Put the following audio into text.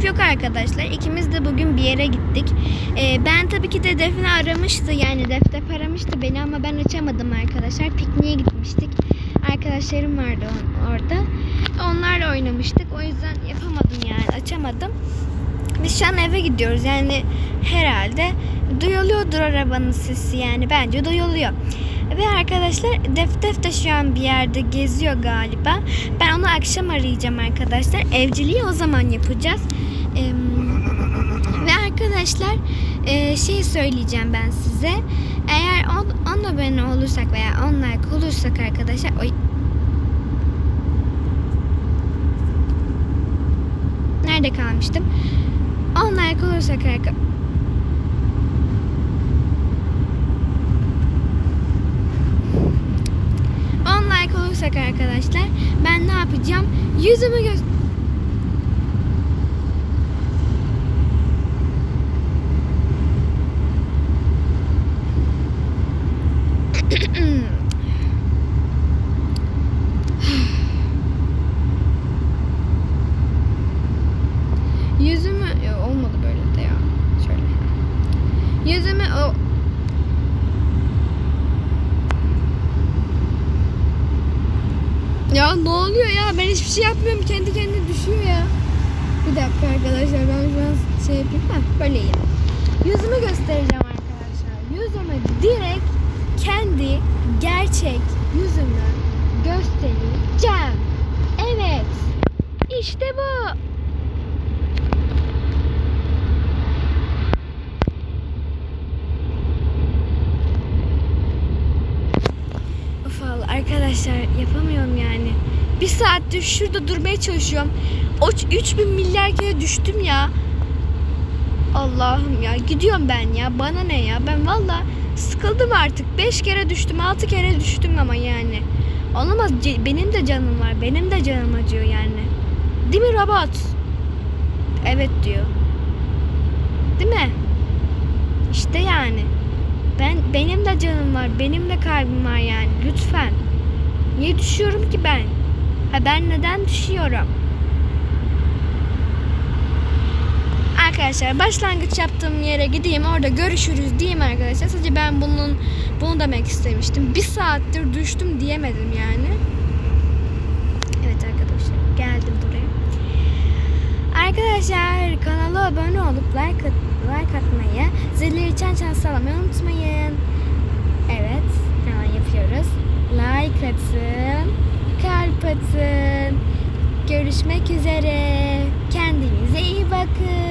yok arkadaşlar. İkimiz de bugün bir yere gittik. Ben tabii ki de Defne aramıştı. Yani Def aramıştı beni ama ben açamadım arkadaşlar. Pikniğe gitmiştik. Arkadaşlarım vardı orada. Onlarla oynamıştık. O yüzden yapamadım yani. Açamadım. Biz şu an eve gidiyoruz. Yani herhalde duyuluyordur arabanın sesi. Yani bence duyuluyor. Ve arkadaşlar Def de şu an bir yerde geziyor galiba. Ben onu akşam arayacağım arkadaşlar. Evciliği o zaman yapacağız. Ve arkadaşlar şey söyleyeceğim ben size. Eğer 10 abone olursak veya 10 like olursak arkadaşlar... Nerede kalmıştım? 10 like olursak arkadaşlar... 10 like olursak arkadaşlar ben ne yapacağım? Yüzümü yüzümü olmadı böyle de ya. Şöyle. Yüzümü Ya ne oluyor ya? Ben hiçbir şey yapmıyorum. Kendi kendine düşüyor ya. Bir dakika arkadaşlar. Ben şu an şey yapayım. Böyle iyi. Yüzümü göstereceğim arkadaşlar. Yüzümü direkt kendi gerçek yüzümü göstereceğim. Evet. İşte bu. Arkadaşlar yapamıyorum yani. Bir saattir şurada durmaya çalışıyorum. 3000 milyar kere düştüm ya. Allah'ım ya, gidiyorum ben ya. Bana ne ya? Ben valla sıkıldım artık. 5 kere düştüm, 6 kere düştüm ama yani. Olamaz. Benim de canım var. Benim de canım acıyor yani. Değil mi robot? Evet diyor. Değil mi? İşte yani. Benim de canım var. Benim de kalbim var yani. Lütfen. Niye düşüyorum ki ben? Ben neden düşüyorum? Arkadaşlar başlangıç yaptığım yere gideyim. Orada görüşürüz diyeyim arkadaşlar. Sadece ben bunu demek istemiştim. Bir saattir düştüm diyemedim yani. Evet arkadaşlar. Geldim buraya. Arkadaşlar kanala abone olup like atmayı, zilleri çan sallamayı unutmayın. Evet, hemen yapıyoruz. Like atın, kalp atın. Görüşmek üzere. Kendinize iyi bakın.